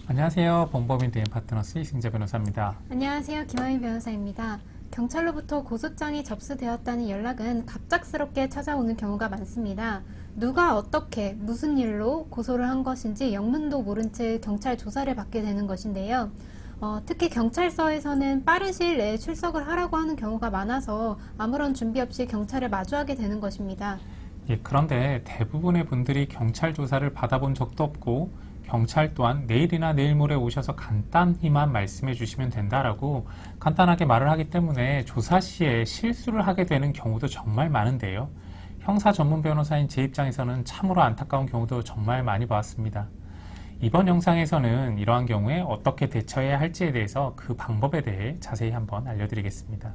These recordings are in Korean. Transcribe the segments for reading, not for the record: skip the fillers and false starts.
안녕하세요. 범법인 대행 파트너스 이승재 변호사입니다. 안녕하세요. 김하민 변호사입니다. 경찰로부터 고소장이 접수되었다는 연락은 갑작스럽게 찾아오는 경우가 많습니다. 누가 어떻게 무슨 일로 고소를 한 것인지 영문도 모른 채 경찰 조사를 받게 되는 것인데요. 특히 경찰서에서는 빠른 시일 내에 출석을 하라고 하는 경우가 많아서 아무런 준비 없이 경찰을 마주하게 되는 것입니다. 그런데 대부분의 분들이 경찰 조사를 받아본 적도 없고 경찰 또한 내일이나 내일 모레 오셔서 간단히만 말씀해 주시면 된다라고 간단하게 말을 하기 때문에 조사 시에 실수를 하게 되는 경우도 정말 많은데요. 형사 전문 변호사인 제 입장에서는 참으로 안타까운 경우도 정말 많이 보았습니다. 이번 영상에서는 이러한 경우에 어떻게 대처해야 할지에 대해서 그 방법에 대해 자세히 한번 알려드리겠습니다.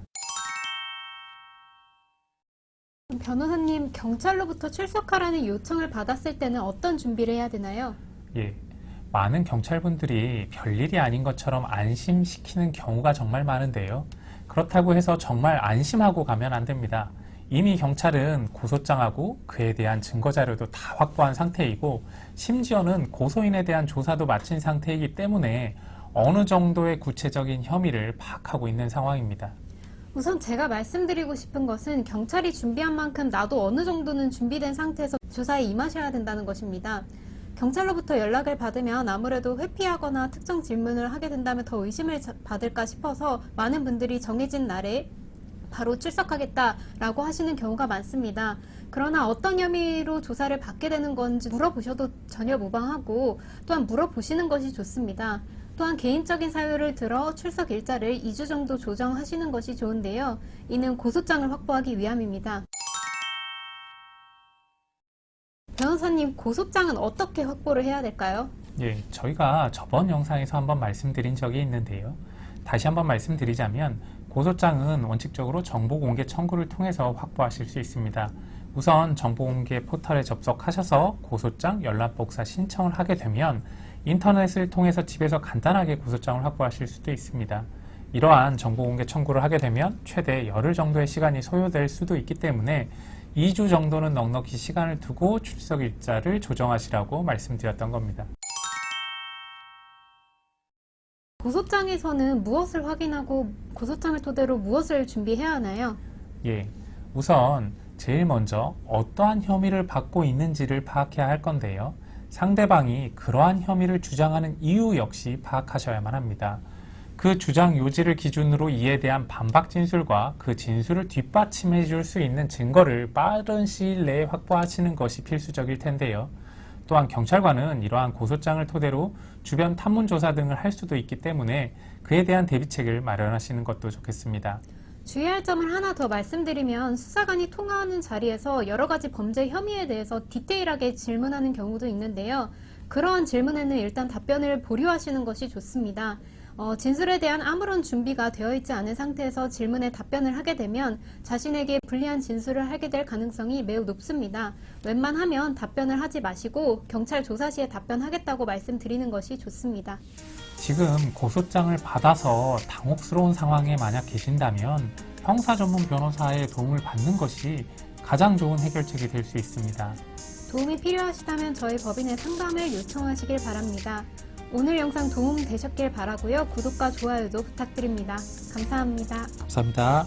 변호사님, 경찰로부터 출석하라는 요청을 받았을 때는 어떤 준비를 해야 되나요? 많은 경찰분들이 별일이 아닌 것처럼 안심시키는 경우가 정말 많은데요. 그렇다고 해서 정말 안심하고 가면 안 됩니다. 이미 경찰은 고소장하고 그에 대한 증거자료도 다 확보한 상태이고 심지어는 고소인에 대한 조사도 마친 상태이기 때문에 어느 정도의 구체적인 혐의를 파악하고 있는 상황입니다. 우선 제가 말씀드리고 싶은 것은 경찰이 준비한 만큼 나도 어느 정도는 준비된 상태에서 조사에 임하셔야 된다는 것입니다. 경찰로부터 연락을 받으면 아무래도 회피하거나 특정 질문을 하게 된다면 더 의심을 받을까 싶어서 많은 분들이 정해진 날에 바로 출석하겠다라고 하시는 경우가 많습니다. 그러나 어떤 혐의로 조사를 받게 되는 건지 물어보셔도 전혀 무방하고 또한 물어보시는 것이 좋습니다. 또한 개인적인 사유를 들어 출석 일자를 2주 정도 조정하시는 것이 좋은데요. 이는 고소장을 확보하기 위함입니다. 변호사님, 고소장은 어떻게 확보를 해야 될까요? 저희가 저번 영상에서 한번 말씀드린 적이 있는데요. 다시 한번 말씀드리자면 고소장은 원칙적으로 정보공개 청구를 통해서 확보하실 수 있습니다. 우선 정보공개 포털에 접속하셔서 고소장 연락복사 신청을 하게 되면 인터넷을 통해서 집에서 간단하게 고소장을 확보하실 수도 있습니다. 이러한 정보공개 청구를 하게 되면 최대 열흘 정도의 시간이 소요될 수도 있기 때문에 2주 정도는 넉넉히 시간을 두고 출석 일자를 조정하시라고 말씀드렸던 겁니다. 고소장에서는 무엇을 확인하고 고소장을 토대로 무엇을 준비해야 하나요? 우선 제일 먼저 어떠한 혐의를 받고 있는지를 파악해야 할 건데요. 상대방이 그러한 혐의를 주장하는 이유 역시 파악하셔야만 합니다. 그 주장 요지를 기준으로 이에 대한 반박 진술과 그 진술을 뒷받침해 줄 수 있는 증거를 빠른 시일 내에 확보하시는 것이 필수적일 텐데요. 또한 경찰관은 이러한 고소장을 토대로 주변 탐문조사 등을 할 수도 있기 때문에 그에 대한 대비책을 마련하시는 것도 좋겠습니다. 주의할 점을 하나 더 말씀드리면 수사관이 통화하는 자리에서 여러 가지 범죄 혐의에 대해서 디테일하게 질문하는 경우도 있는데요. 그러한 질문에는 일단 답변을 보류하시는 것이 좋습니다. 진술에 대한 아무런 준비가 되어 있지 않은 상태에서 질문에 답변을 하게 되면 자신에게 불리한 진술을 하게 될 가능성이 매우 높습니다. 웬만하면 답변을 하지 마시고 경찰 조사 시에 답변하겠다고 말씀드리는 것이 좋습니다. 지금 고소장을 받아서 당혹스러운 상황에 만약 계신다면 형사 전문 변호사의 도움을 받는 것이 가장 좋은 해결책이 될 수 있습니다. 도움이 필요하시다면 저희 법인의 상담을 요청하시길 바랍니다. 오늘 영상 도움 되셨길 바라고요. 구독과 좋아요도 부탁드립니다. 감사합니다. 감사합니다.